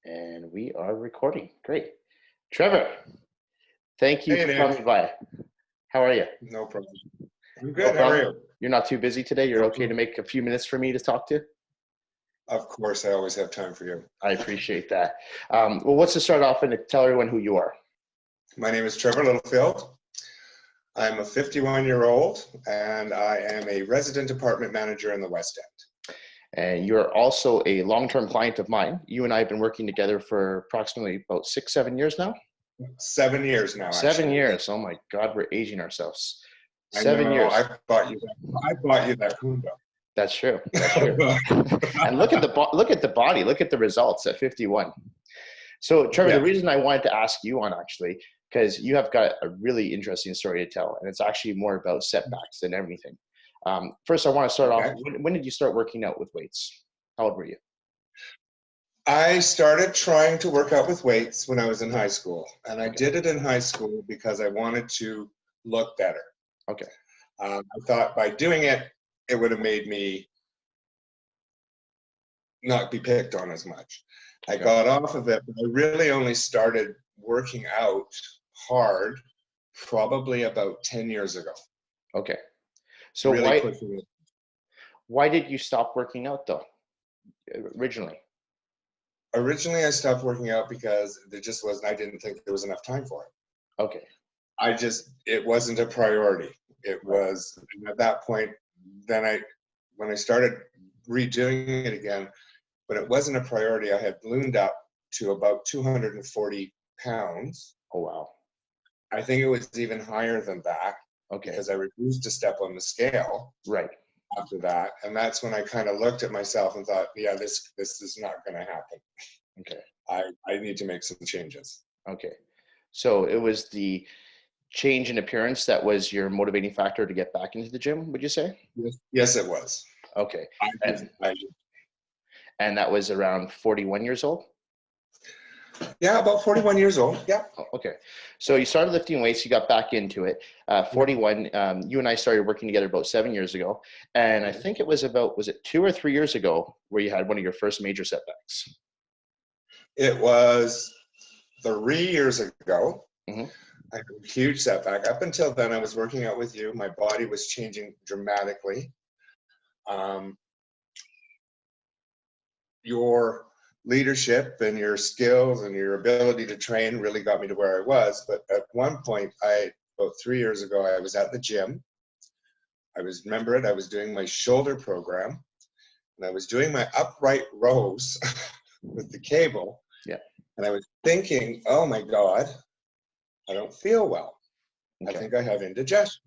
And we are recording. Great. Trevor, thank you Hey, for Nick. coming by. How are you? No problem. I'm No good. How are problem. you? You're not too busy today? You're No okay to problem. make a few minutes for me to talk to? Of course, I always have time for you. I appreciate that. Well, let's just start off and tell everyone who you are. My name is Trevor Littlefield. I'm a 51-year-old, and I am a resident apartment manager in the West End. And you're also a long-term client of mine. You and I have been working together for approximately about 6-7 years now. 7 years now, 7 actually. years. Oh my God, we're aging ourselves. I 7 know. years. I bought you that condo. That's true. That's true. And look at the body. Look at the results at 51. So, Trevor, Yeah. the reason I wanted to ask you on actually, because you have got a really interesting story to tell, and it's actually more about setbacks than everything. First, I want to start off. When did you start working out with weights? How old were you? I started trying to work out with weights when I was in high school, and I did it in high school because I wanted to look better. Okay. I thought by doing it, it would have made me not be picked on as much. I got off of it, but I really only started working out hard probably about 10 years ago. Okay. So really why did you stop working out though, originally? Originally, I stopped working out because there just wasn't, I didn't think there was enough time for it. Okay. It wasn't a priority. It was, at that point, when I started redoing it again, but it wasn't a priority, I had ballooned up to about 240 pounds. Oh, wow. I think it was even higher than that. Okay. Because I refused to step on the scale. Right. After that, and that's when I kind of looked at myself and thought, yeah, this is not going to happen. Okay. I need to make some changes. Okay. So it was the change in appearance that was your motivating factor to get back into the gym, would you say? Yes, it was. Okay. And that was around 41 years old? Yeah, about 41 years old. Yeah. Oh, okay. So you started lifting weights, you got back into it. 41, you and I started working together about 7 years ago. And I think it was 2 or 3 years ago where you had one of your first major setbacks? It was 3 years ago. Mm-hmm. I had a huge setback. Up until then, I was working out with you. My body was changing dramatically. Your leadership and your skills and your ability to train really got me to where I was. But at one point, about 3 years ago, I was at the gym. I was doing my shoulder program, and I was doing my upright rows with the cable. Yeah. And I was thinking, oh my God, I don't feel well. Okay. I think I have indigestion.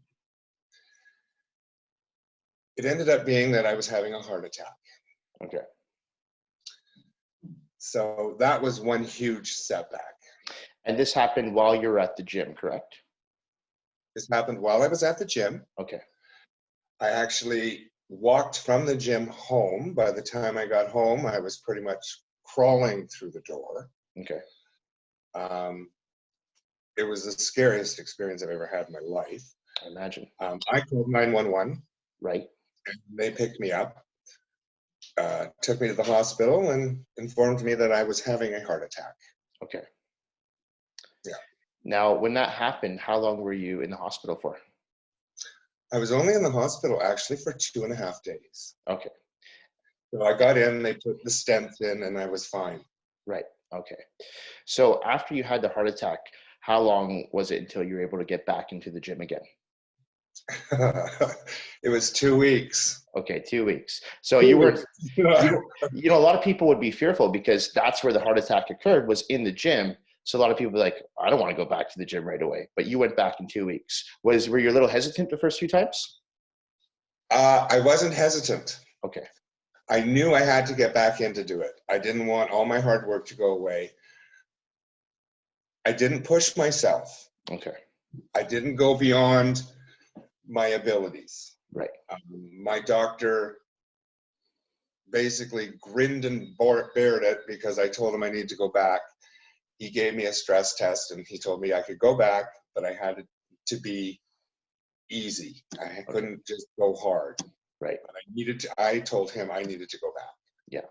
It ended up being that I was having a heart attack. Okay. So that was one huge setback. And this happened while you were at the gym, correct? This happened while I was at the gym. Okay. I actually walked from the gym home. By the time I got home, I was pretty much crawling through the door. Okay. It was the scariest experience I've ever had in my life. I imagine. I called 911. Right. And they picked me up, took me to the hospital, and informed me that I was having a heart attack. Okay. Yeah. Now, when that happened, how long were you in the hospital for? I was only in the hospital actually for 2.5 days. Okay. So I got in, they put the stents in, and I was fine. Right. Okay. So after you had the heart attack, how long was it until you were able to get back into the gym again? It was 2 weeks. Okay, 2 weeks. So you weren't, a lot of people would be fearful because that's where the heart attack occurred, was in the gym. So a lot of people were like, I don't want to go back to the gym right away. But you went back in 2 weeks. Were you a little hesitant the first few times? I wasn't hesitant. Okay. I knew I had to get back in to do it. I didn't want all my hard work to go away. I didn't push myself. Okay. I didn't go beyond my abilities. Right. My doctor basically grinned and bared it because I told him I needed to go back. He gave me a stress test and he told me I could go back, but I had to be easy. I couldn't just go hard. Right. But I told him I needed to go back. Yeah.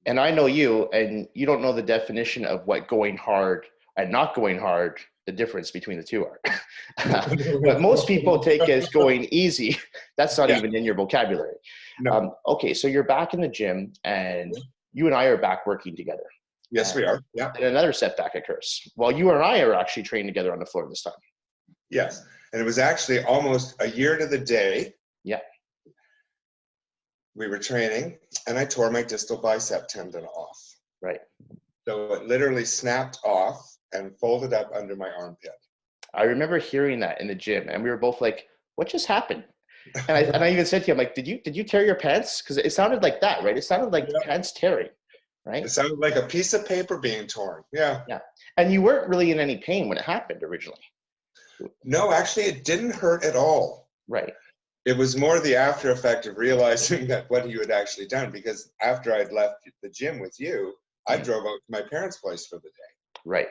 And I know you, and you don't know the definition of what going hard and not going hard, the difference between the two are. But most people take it as going easy. That's not Yeah, even in your vocabulary. no. Okay, so you're back in the gym, and you and I are back working together. Yes, we are. Yeah. And another setback occurs. Well, you and I are actually training together on the floor this time. Yes. And it was actually almost a year to the day. Yeah. We were training, and I tore my distal bicep tendon off. Right. So it literally snapped off and folded up under my armpit. I remember hearing that in the gym, and we were both like, "What just happened?" And I even said to you, "I'm like, did you tear your pants?" Because it sounded like that, right? It sounded like Yeah. pants tearing, right? It sounded like a piece of paper being torn. Yeah. Yeah. And you weren't really in any pain when it happened originally. No, actually, it didn't hurt at all. Right. It was more the after effect of realizing that what you had actually done, because after I'd left the gym with you, I drove out to my parents' place for the day. Right.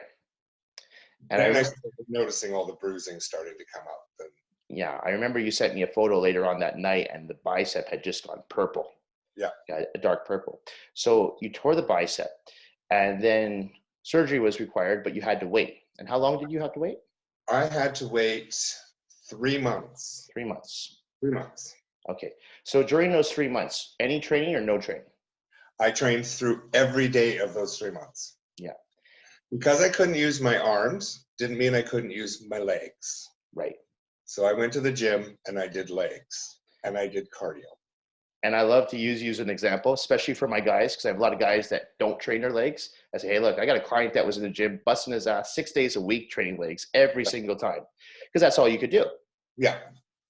And then I started noticing all the bruising starting to come up. And yeah, I remember you sent me a photo later on that night, and the bicep had just gone purple. Yeah. A dark purple. So you tore the bicep, and then surgery was required, but you had to wait. And how long did you have to wait? I had to wait 3 months. 3 months. 3 months. Okay. So during those 3 months, any training or no training? I trained through every day of those 3 months. Yeah. Because I couldn't use my arms, didn't mean I couldn't use my legs. Right. So I went to the gym and I did legs and I did cardio. And I love to use you as an example, especially for my guys, because I have a lot of guys that don't train their legs. I say, hey, look, I got a client that was in the gym busting his ass 6 days a week training legs every single time, because that's all you could do. Yeah.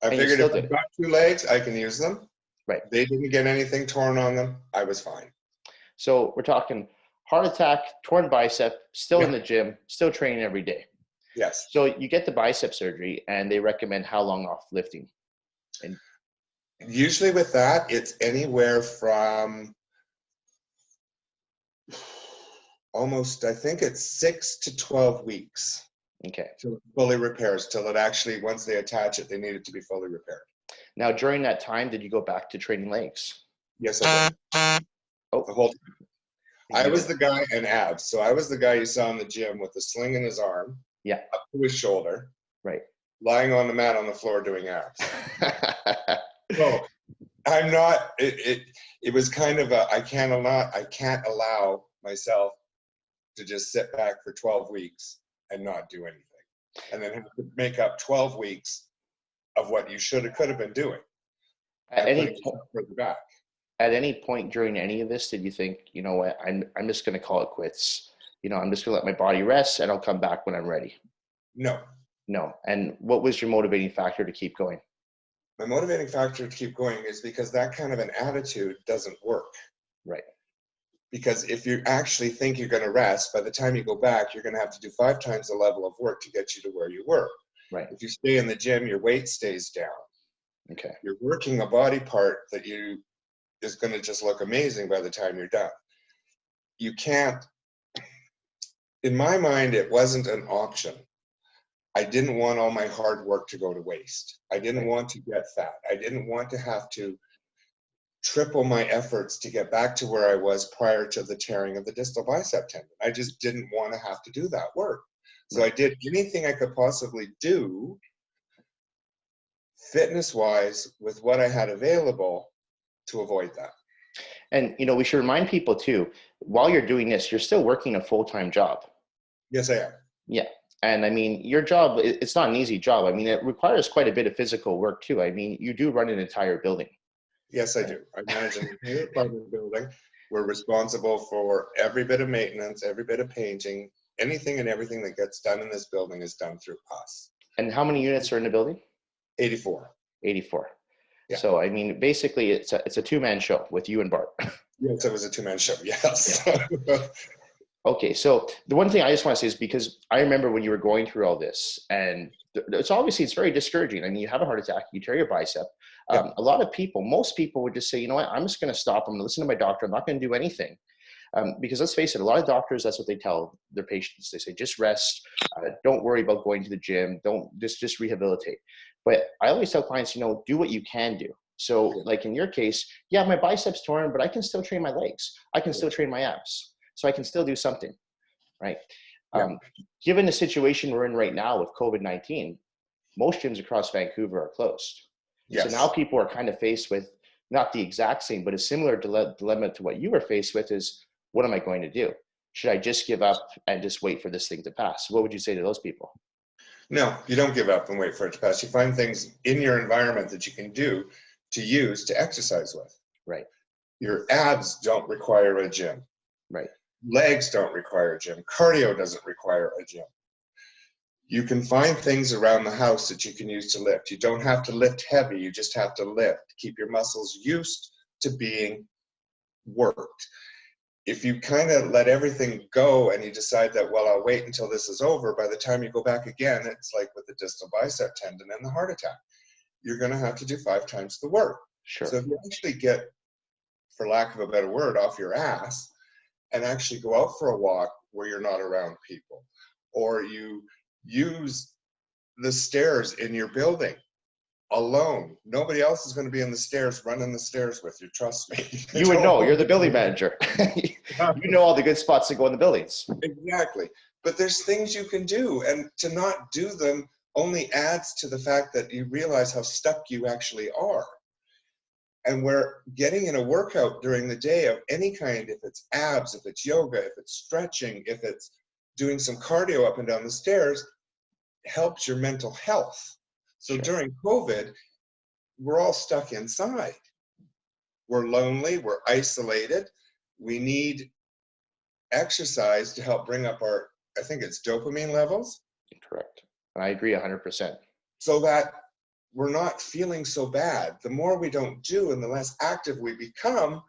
I And figured if I've got 2 legs, I can use them. Right. They didn't get anything torn on them. I was fine. So we're talking heart attack, torn bicep, still in the gym, still training every day. Yes. So you get the bicep surgery, and they recommend how long off lifting? And usually with that, it's anywhere from almost, I think it's 6 to 12 weeks. Okay. Till it fully repairs, till it actually, once they attach it, they need it to be fully repaired. Now, during that time, did you go back to training legs? Yes, I did. Oh. The whole time. I was the guy in abs. So I was the guy you saw in the gym with the sling in his arm. Yeah. Up to his shoulder. Right. Lying on the mat on the floor doing abs. So I'm not, it was kind of a, I can't allow myself to just sit back for 12 weeks and not do anything. And then have to make up 12 weeks of what you could have been doing. At any point during any of this, did you think, you know what, I'm just going to call it quits? You know, I'm just going to let my body rest, and I'll come back when I'm ready? No. No. And what was your motivating factor to keep going? My motivating factor to keep going is because that kind of an attitude doesn't work. Right. Because if you actually think you're going to rest, by the time you go back, you're going to have to do 5 times the level of work to get you to where you were. Right. If you stay in the gym, your weight stays down. Okay. You're working a body part that is going to just look amazing by the time you're done. You can't, in my mind, it wasn't an option. I didn't want all my hard work to go to waste. I didn't want to get fat. I didn't want to have to triple my efforts to get back to where I was prior to the tearing of the distal bicep tendon. I just didn't want to have to do that work. So I did anything I could possibly do fitness-wise with what I had available to avoid that. And, you know, we should remind people too, while you're doing this, you're still working a full-time job. Yes, I am. Yeah. And I mean, your job, it's not an easy job. I mean, it requires quite a bit of physical work too. I mean, you do run an entire building. Yes, I do. I manage an entire apartment building. We're responsible for every bit of maintenance, every bit of painting. Anything and everything that gets done in this building is done through us. And how many units are in the building? 84. 84. Yeah. So, I mean, basically it's a two-man show with you and Bart. Yes, it was a two-man show. Yes. Yeah. Okay. So the one thing I just want to say is, because I remember when you were going through all this, and it's very discouraging. I mean, you have a heart attack, you tear your bicep. A lot of people, most people would just say, you know what, I'm just going to stop. I'm going to listen to my doctor. I'm not going to do anything. Because let's face it, a lot of doctors, that's what they tell their patients. They say, just rest. Don't worry about going to the gym. Don't just rehabilitate. But I always tell clients, you know, do what you can do. So like in your case, yeah, my biceps torn, but I can still train my legs. I can still train my abs. So I can still do something, right? Yeah. Given the situation we're in right now with COVID-19, most gyms across Vancouver are closed. Yes. So now people are kind of faced with not the exact same, but a similar dilemma to what you were faced with is, what am I going to do? Should I just give up and just wait for this thing to pass? What would you say to those people? No, you don't give up and wait for it to pass. You find things in your environment that you can do to use to exercise with. Right. Your abs don't require a gym. Right. Legs don't require a gym. Cardio doesn't require a gym. You can find things around the house that you can use to lift. You don't have to lift heavy. You just have to lift. Keep your muscles used to being worked. If you kind of let everything go and you decide that, well, I'll wait until this is over, by the time you go back again, it's like with the distal bicep tendon and the heart attack. You're going to have to do 5 times the work. Sure. So if you actually get, for lack of a better word, off your ass and actually go out for a walk where you're not around people, or you use the stairs in your building alone. Nobody else is going to be in the stairs, running the stairs with you. Trust me. You would know. You're the building manager. You know all the good spots to go in the buildings. Exactly. But there's things you can do, and to not do them only adds to the fact that you realize how stuck you actually are. And where getting in a workout during the day of any kind, if it's abs, if it's yoga, if it's stretching, if it's doing some cardio up and down the stairs, helps your mental health. So Sure. During COVID, we're all stuck inside. We're lonely, we're isolated. We need exercise to help bring up our, I think it's dopamine levels. Correct. And I agree 100%. So that we're not feeling so bad. The more we don't do and the less active we become,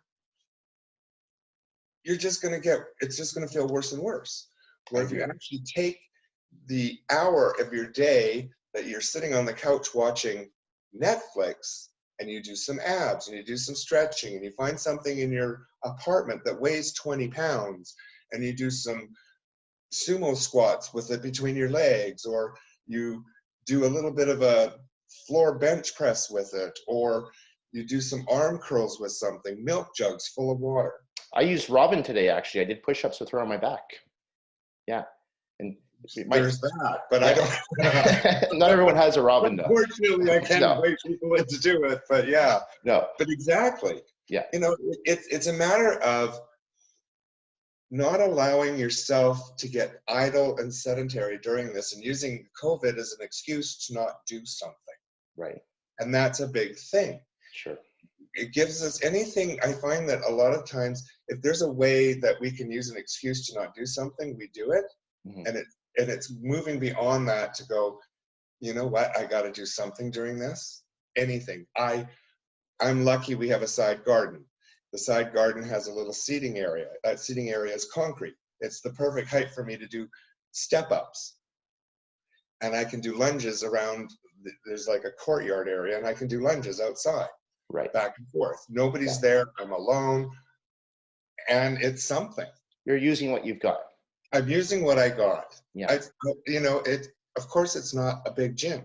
it's just going to feel worse and worse. Where if you actually take the hour of your day that you're sitting on the couch watching Netflix, and you do some abs and you do some stretching and you find something in your apartment that weighs 20 pounds and you do some sumo squats with it between your legs, or you do a little bit of a floor bench press with it, or you do some arm curls with something, milk jugs full of water. I used Robin today, actually. I did push-ups with her on my back. Yeah. And there's that, but I don't. Not everyone has a Robin, though. Unfortunately, I can't wait people to do it, but yeah. No. But exactly. Yeah. It's a matter of not allowing yourself to get idle and sedentary during this and using COVID as an excuse to not do something. Right. And that's a big thing. Sure. It gives us anything. I find that a lot of times, if there's a way that we can use an excuse to not do something, we do it. Mm-hmm. And it's moving beyond that to go, you know what, I got to do something during this. Anything. I'm lucky we have a side garden. The side garden has a little seating area. That seating area is concrete. It's the perfect height for me to do step-ups. And I can do lunges around, there's like a courtyard area, and I can do lunges outside. Right. Back and forth. Nobody's there. I'm alone. And it's something. You're using what you've got. I'm using what I got. Yeah. Of course, it's not a big gym.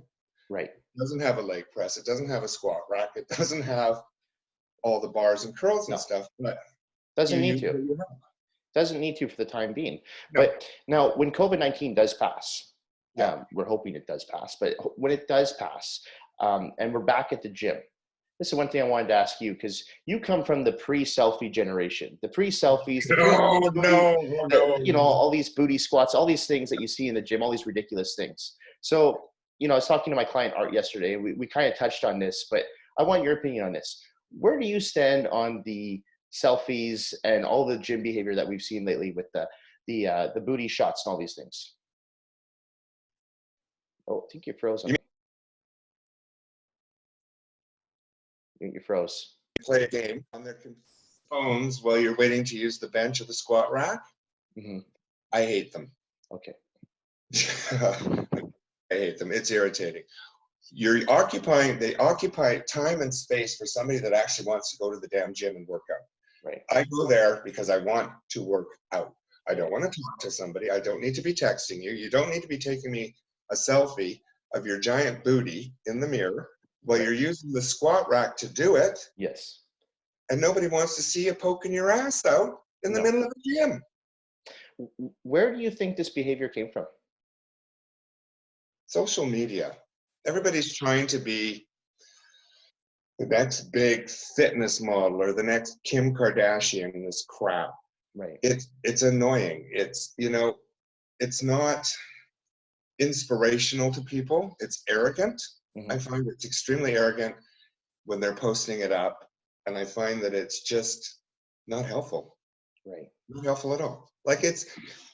Right. It doesn't have a leg press. It doesn't have a squat rack. It doesn't have all the bars and curls and stuff. But doesn't need to. Doesn't need to for the time being. No. But now, when COVID-19 does pass, we're hoping it does pass. But when it does pass, and we're back at the gym, this is one thing I wanted to ask you, because you come from the pre-selfie generation, the pre-selfies, all these booty squats, all these things that you see in the gym, all these ridiculous things. So, I was talking to my client Art yesterday, and we kind of touched on this, but I want your opinion on this. Where do you stand on the selfies and all the gym behavior that we've seen lately with the booty shots and all these things? Oh, I think you froze. You froze. Play a game on their phones while you're waiting to use the bench or the squat rack. Mm-hmm. I hate them. Okay. I hate them. It's irritating. They occupy time and space for somebody that actually wants to go to the damn gym and work out. Right. I go there because I want to work out. I don't want to talk to somebody. I don't need to be texting you. You don't need to be taking me a selfie of your giant booty in the mirror. Well, Right. you're using the squat rack to do it, Yes. and nobody wants to see you poking your ass out in the No. middle of the gym. Where do you think this behavior came from? Social media. Everybody's trying to be the next big fitness model or the next Kim Kardashian and this crap. Right. It's annoying. It's not inspirational to people. It's arrogant. Hmm. I find it's extremely arrogant when they're posting it up, and I find that it's just not helpful. Right. Not helpful at all. Like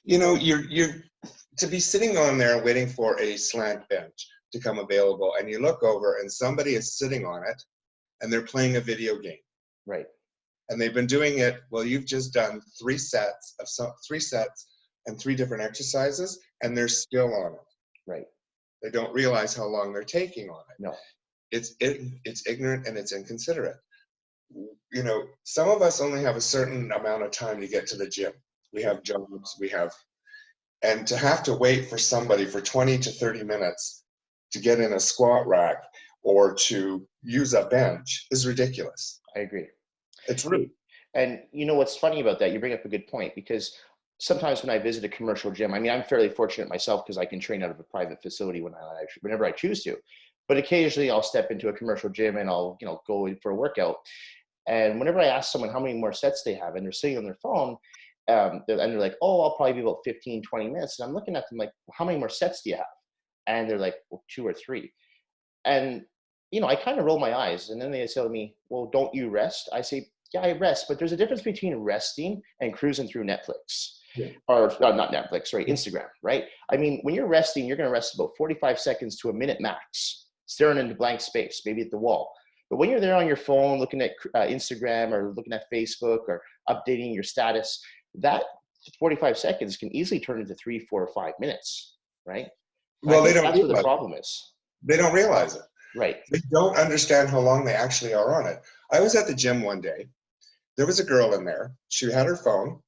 you're to be sitting on there waiting for a slant bench to come available, and you look over and somebody is sitting on it and they're playing a video game. Right. And they've been doing it, well, you've just done three sets and three different exercises, and they're still on it. Right. They don't realize how long they're taking on it. No. It's ignorant and it's inconsiderate. Some of us only have a certain amount of time to get to the gym. We have jobs, and to have to wait for somebody for 20 to 30 minutes to get in a squat rack or to use a bench is ridiculous. I agree. It's rude. And you know what's funny about that? You bring up a good point, because sometimes when I visit a commercial gym, I mean, I'm fairly fortunate myself because I can train out of a private facility whenever I choose to. But occasionally I'll step into a commercial gym and I'll, go in for a workout. And whenever I ask someone how many more sets they have and they're sitting on their phone, they're like, oh, I'll probably be about 15, 20 minutes. And I'm looking at them like, well, how many more sets do you have? And they're like, well, 2 or 3. And, I kind of roll my eyes, and then they say to me, well, don't you rest? I say, yeah, I rest, but there's a difference between resting and cruising through Netflix, Yeah. or not Netflix, sorry, Instagram, right? I mean, when you're resting, you're going to rest about 45 seconds to a minute max, staring into blank space, maybe at the wall. But when you're there on your phone, looking at Instagram or looking at Facebook or updating your status, that 45 seconds can easily turn into 3, 4, or 5 minutes, right? And I Well, they think don't that's where the realize it. problem is. They don't realize it. Right. They don't understand how long they actually are on it. I was at the gym one day. There was a girl in there. She had her phone.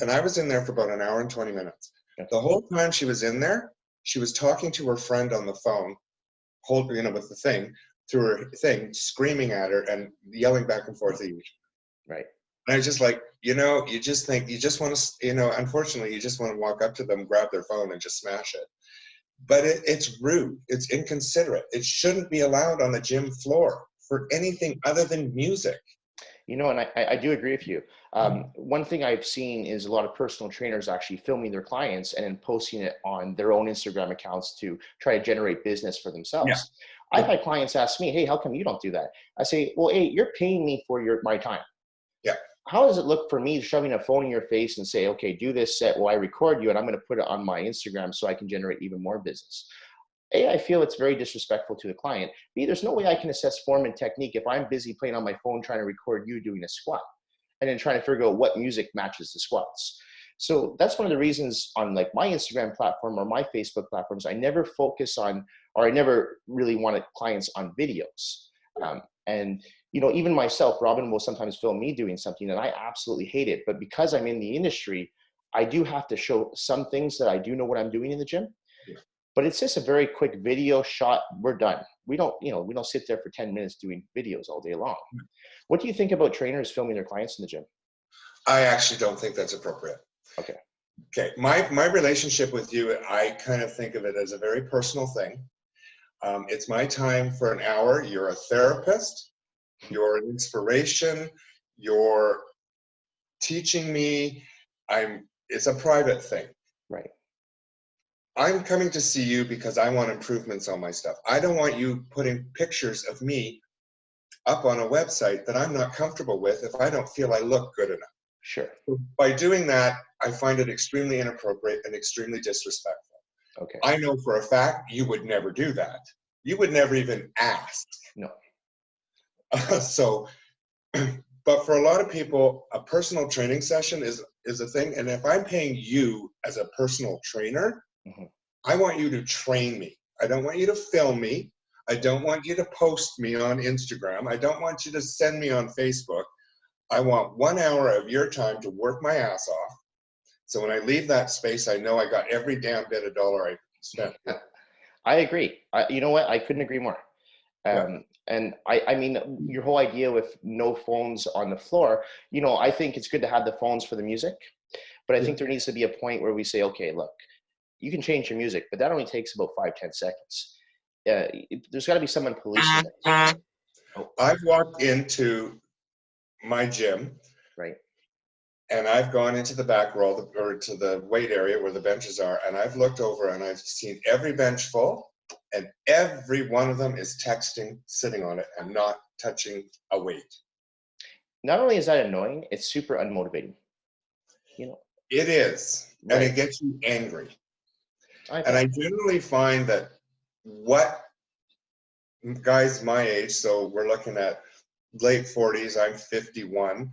And I was in there for about an hour and 20 minutes. Okay. The whole time she was in there, she was talking to her friend on the phone, with the thing, through her thing, screaming at her and yelling back and forth at you. Right. And I was just like, you just think, you just want to, unfortunately, you just want to walk up to them, grab their phone and just smash it. But it's rude. It's inconsiderate. It shouldn't be allowed on the gym floor for anything other than music. And I do agree with you. One thing I've seen is a lot of personal trainers actually filming their clients and then posting it on their own Instagram accounts to try to generate business for themselves. Yeah. I've had clients ask me, hey, how come you don't do that? I say, well, hey, you're paying me for my time. Yeah. How does it look for me shoving a phone in your face and say, okay, do this set while I record you and I'm going to put it on my Instagram so I can generate even more business? A, I feel it's very disrespectful to the client. B, there's no way I can assess form and technique if I'm busy playing on my phone trying to record you doing a squat and then trying to figure out what music matches the squats. So that's one of the reasons on like my Instagram platform or my Facebook platforms, I never focus on, or I never really wanted clients on videos. And even myself, Robin will sometimes film me doing something and I absolutely hate it. But because I'm in the industry, I do have to show some things that I do know what I'm doing in the gym. But it's just a very quick video shot. We're done. We don't sit there for 10 minutes doing videos all day long. What do you think about trainers filming their clients in the gym? I actually don't think that's appropriate. Okay. Okay. My relationship with you, I kind of think of it as a very personal thing. It's my time for an hour. You're a therapist. You're an inspiration. You're teaching me. It's a private thing. Right. I'm coming to see you because I want improvements on my stuff. I don't want you putting pictures of me up on a website that I'm not comfortable with if I don't feel I look good enough. Sure. By doing that, I find it extremely inappropriate and extremely disrespectful. Okay. I know for a fact you would never do that. You would never even ask. No. But for a lot of people, a personal training session is a thing. And if I'm paying you as a personal trainer, mm-hmm. I want you to train me. I don't want you to film me. I don't want you to post me on Instagram. I don't want you to send me on Facebook. I want 1 hour of your time to work my ass off. So when I leave that space, I know I got every damn bit of dollar I spent. I agree. You know what? I couldn't agree more. Yeah. And I mean, your whole idea with no phones on the floor, you know, I think it's good to have the phones for the music, but I Yeah. think there needs to be a point where we say, okay, look, you can change your music, but that only takes about 5-10 seconds. There's got to be someone policing it. Oh, I've walked into my gym right. and I've gone into the back row or to the weight area where the benches are, and I've looked over and I've seen every bench full, and every one of them is texting, sitting on it, and not touching a weight. Not only is that annoying, it's super unmotivating. You know, It is, and right. it gets you angry. I And I bet. generally find that what guys my age, so we're looking at late 40s, I'm 51,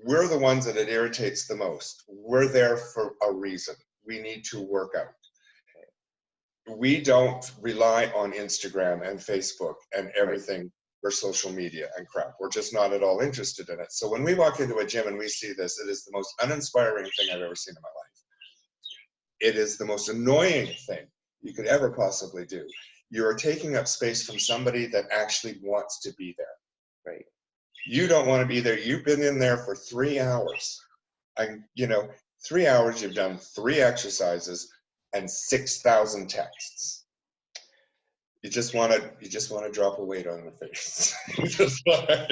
we're the ones that it irritates the most. We're there for a reason. We need to work out. We don't rely on Instagram and Facebook and Right. everything for social media and crap. We're just not at all interested in it. So when we walk into a gym and we see this, it is the most uninspiring thing I've ever seen in my life. It is the most annoying thing you could ever possibly do. You're taking up space from somebody that actually wants to be there. Right. You don't want to be there. You've been in there for 3 hours. 3 hours, you've done 3 exercises and 6,000 texts. You just want to drop a weight on the face. Just like,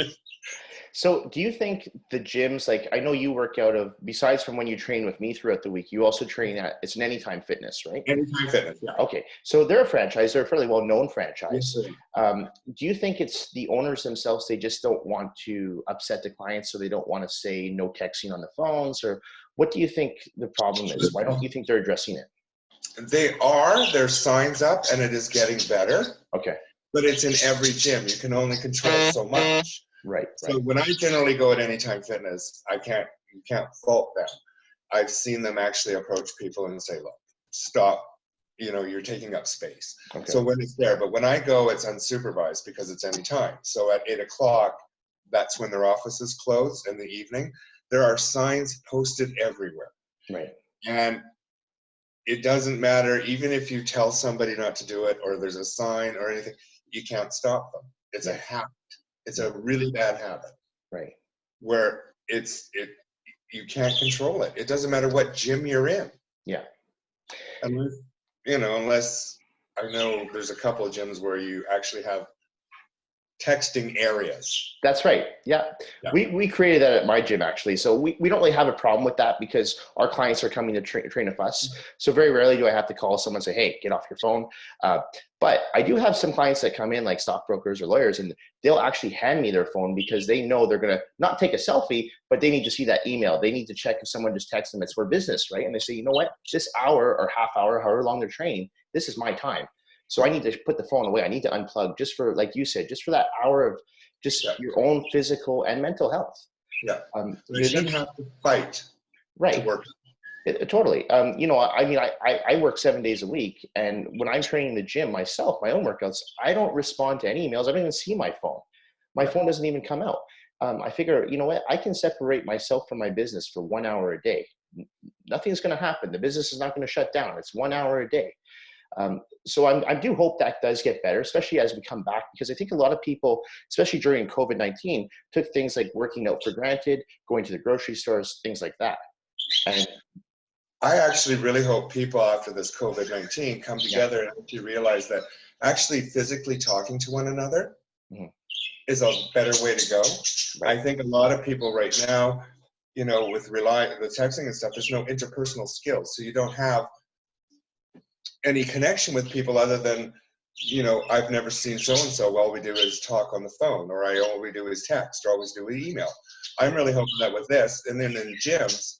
So do you think the gyms, like I know you work out of, besides from when you train with me throughout the week, you also train at, it's an Anytime Fitness, right? Anytime Fitness, yeah. Okay. So they're a franchise, they're a fairly well-known Yes, franchise. sir. Do you think it's the owners themselves, they just don't want to upset the clients, so they don't want to say no texting on the phones? Or what do you think the problem is? Why don't you think they're addressing it? There's signs up and it is getting better, Okay. but it's in every gym. You can only control so much. Right, So right. when I generally go at Anytime Fitness, you can't fault them. I've seen them actually approach people and say, look, stop, you're taking up space. Okay. So when it's there, but when I go, it's unsupervised because it's anytime. So at 8 o'clock, that's when their offices close in the evening. There are signs posted everywhere. Right. And it doesn't matter, even if you tell somebody not to do it or there's a sign or anything, you can't stop them. It's a habit. It's a really bad habit. Right. Where you can't control it. It doesn't matter what gym you're in. Yeah. Unless I know there's a couple of gyms where you actually have texting areas. That's right. Yeah. Yeah. We created that at my gym, actually. So we don't really have a problem with that because our clients are coming to train with us. So very rarely do I have to call someone and say, hey, get off your phone. But I do have some clients that come in like stockbrokers or lawyers, and they'll actually hand me their phone because they know they're going to not take a selfie, but they need to see that email. They need to check if someone just texted them. It's for business, right? And they say, you know what, this hour or half hour, however long they're training, this is my time. So I need to put the phone away. I need to unplug just for, like you said, just for that hour of just your own physical and mental health. Yeah. They shouldn't have to fight right. to work. Totally. I mean, I work 7 days a week, and when I'm training the gym myself, my own workouts, I don't respond to any emails. I don't even see my phone. My phone doesn't even come out. I figure, you know what, I can separate myself from my business for 1 hour a day. Nothing's going to happen. The business is not going to shut down. It's 1 hour a day. So I do hope that does get better, especially as we come back, because I think a lot of people, especially during COVID-19, took things like working out for granted, going to the grocery stores, things like that. And I actually really hope people after this COVID-19 come together and actually realize that actually physically talking to one another is a better way to go. Right. I think a lot of people right now, with the texting and stuff, there's no interpersonal skills. So you don't have any connection with people other than, I've never seen so-and-so. All we do is talk on the phone, or all we do is text, or always do email. I'm really hoping that with this, and then in gyms,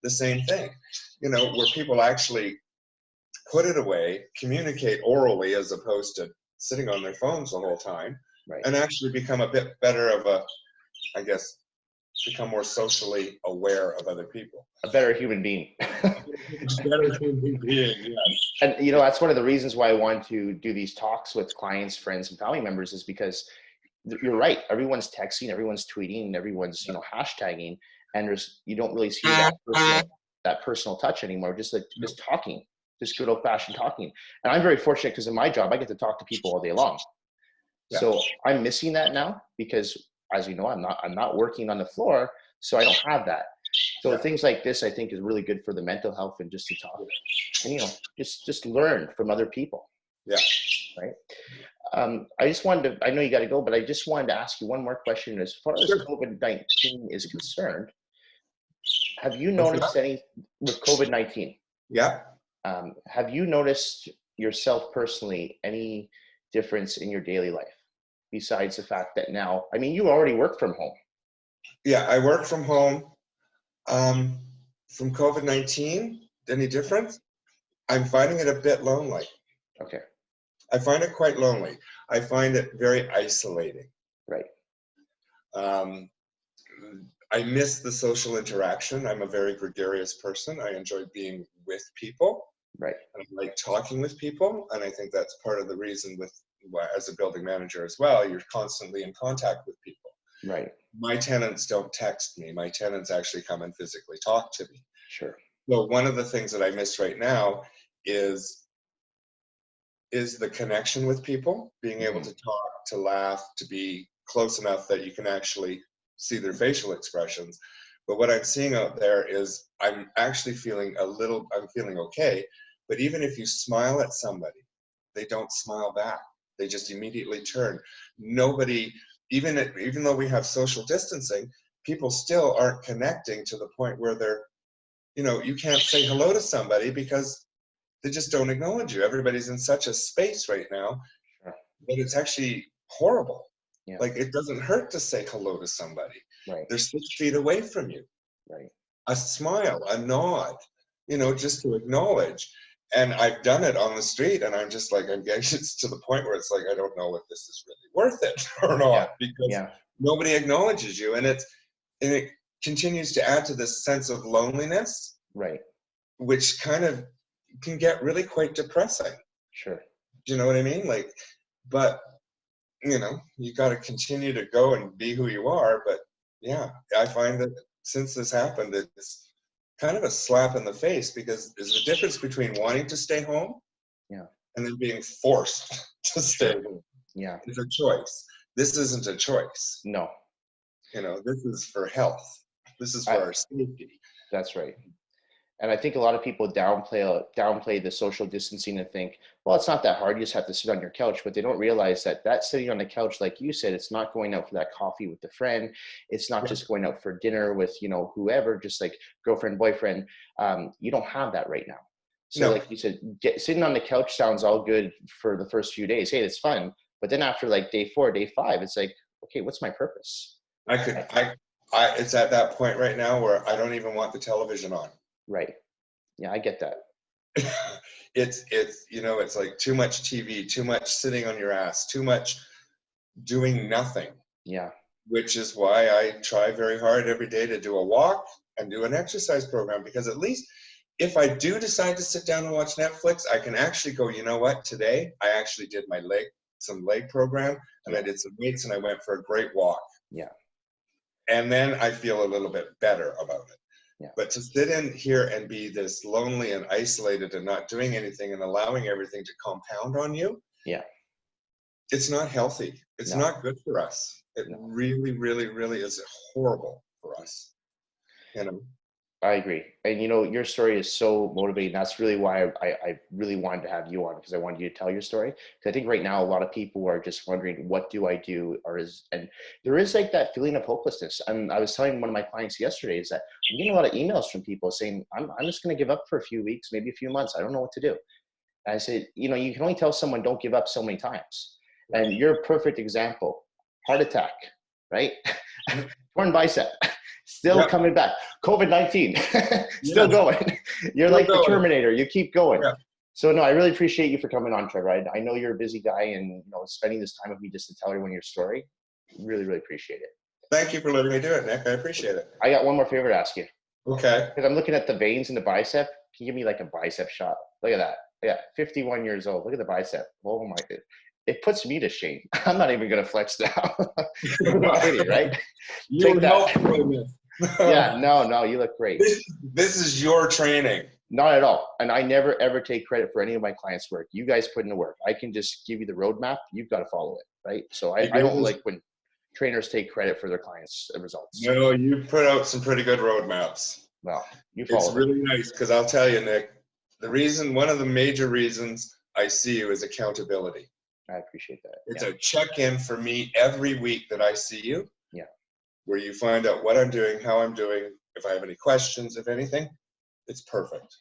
the same thing, where people actually put it away, communicate orally as opposed to sitting on their phones the whole time, and actually become a bit better of become more socially aware of other people. A better human being. Better human being, yes. And that's one of the reasons why I want to do these talks with clients, friends, and family members, is because you're right. Everyone's texting, everyone's tweeting, everyone's hashtagging, and you don't really see that personal touch anymore. Just talking. just good old fashioned talking. And I'm very fortunate because in my job, I get to talk to people all day long. Yeah. So I'm missing that now because, as you know, I'm not working on the floor, so I don't have that. So things like this, I think, is really good for the mental health and just to talk and, you know, just learn from other people. Yeah. Right. I just wanted to, I know you got to go, but I just wanted to ask you one more question. As far as COVID-19 is concerned, have you noticed any with COVID-19? Yeah. Have you noticed yourself personally any difference in your daily life besides the fact that now, I mean, you already work from home. Yeah, I work from home. From COVID-19, any difference? I'm finding it a bit lonely. Okay. I find it quite lonely. I find it very isolating. Right. I miss the social interaction. I'm a very gregarious person. I enjoy being with people. Right. And I like talking with people. And I think that's part of the reason with, as a building manager as well, you're constantly in contact with people. Right. My tenants don't text me. My tenants actually come and physically talk to me. Sure. So one of the things that I miss right now is the connection with people, being able to talk, to laugh, to be close enough that you can actually see their facial expressions. But what I'm seeing out there is I'm actually feeling I'm feeling okay. But even if you smile at somebody, they don't smile back. They just immediately turn. Nobody, even though we have social distancing, people still aren't connecting to the point where they're, you can't say hello to somebody because they just don't acknowledge you. Everybody's in such a space right now that it's actually horrible. Yeah. Like, it doesn't hurt to say hello to somebody. Right. They're 6 feet away from you. Right. A smile, a nod, just to acknowledge. And I've done it on the street, and I'm just like, I'm getting to the point where it's like, I don't know if this is really worth it or not, because nobody acknowledges you. And it continues to add to this sense of loneliness. Right. Which kind of can get really quite depressing. Sure. Do you know what I mean? Like, but you got to continue to go and be who you are. But yeah, I find that since this happened, it's kind of a slap in the face, because there's a difference between wanting to stay home and then being forced to stay home. Yeah. It's a choice. This isn't a choice. No. This is for health. This is for our safety. That's right. And I think a lot of people downplay the social distancing and think, well, it's not that hard. You just have to sit on your couch. But they don't realize that sitting on the couch, like you said, it's not going out for that coffee with a friend. It's not just going out for dinner with, whoever, just like girlfriend, boyfriend. You don't have that right now. So like you said, sitting on the couch sounds all good for the first few days. Hey, it's fun. But then after like day 4, day 5, it's like, okay, what's my purpose? It's at that point right now where I don't even want the television on. Right. Yeah, I get that. It's it's like too much TV, too much sitting on your ass, too much doing nothing. Yeah. Which is why I try very hard every day to do a walk and do an exercise program, because at least if I do decide to sit down and watch Netflix, I can actually go, you know what, today I actually did some leg program, and I did some weights, and I went for a great walk. Yeah. And then I feel a little bit better about it. Yeah. But to sit in here and be this lonely and isolated and not doing anything and allowing everything to compound on you, it's not healthy. It's not good for us. It really, really, really is horrible for us. I agree. And your story is so motivating. That's really why I really wanted to have you on, because I wanted you to tell your story. Because I think right now a lot of people are just wondering, what do I do? And there is like that feeling of hopelessness. And I was telling one of my clients yesterday is that I'm getting a lot of emails from people saying, I'm just going to give up for a few weeks, maybe a few months. I don't know what to do. And I said, you can only tell someone don't give up so many times. And you're a perfect example. Heart attack, right? Torn bicep. Still coming back. COVID-19, still going. You're like the Terminator. You keep going. Yeah. So no, I really appreciate you for coming on, Trevor. I know you're a busy guy, and spending this time with me just to tell everyone your story. Really, really appreciate it. Thank you for letting me do it, Nick. I appreciate it. I got one more favor to ask you. Okay. Because I'm looking at the veins in the bicep. Can you give me like a bicep shot? Look at that. Yeah, 51 years old. Look at the bicep. Oh my God. It puts me to shame. I'm not even going to flex now. Right? You help me. Yeah, no, you look great. This is your training. Not at all. And I never, ever take credit for any of my clients' work. You guys put in the work. I can just give you the roadmap. You've got to follow it, right? So I don't like when trainers take credit for their clients' results. No, you put out some pretty good roadmaps. Well, you follow It's really nice because I'll tell you, Nick, one of the major reasons I see you is accountability. I appreciate that. It's a check-in for me every week that I see you. Yeah. Where you find out what I'm doing, how I'm doing, if I have any questions, if anything. It's perfect.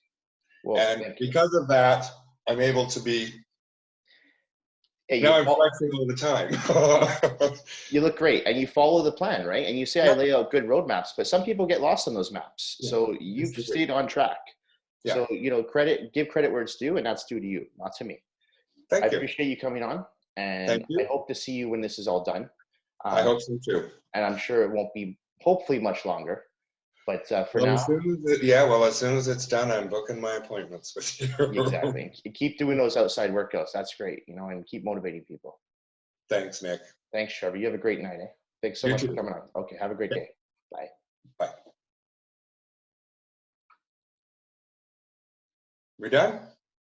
Well, and because of that, I'm able to be. Hey, now I'm flexing all the time. You look great, and you follow the plan, right? And you say I lay out good roadmaps, but some people get lost on those maps. Yeah. So you've stayed on track. Yeah. So give credit where it's due, and that's due to you, not to me. Thank you. I appreciate you coming on, and I hope to see you when this is all done. I hope so too. And I'm sure it won't be, hopefully, much longer. But for now, as soon as it's done, I'm booking my appointments with you. Exactly. Keep doing those outside workouts. That's great, and keep motivating people. Thanks, Nick. Thanks, Trevor. You have a great night. Thanks so much for coming on. Okay, have a great day. Bye. Bye. We done?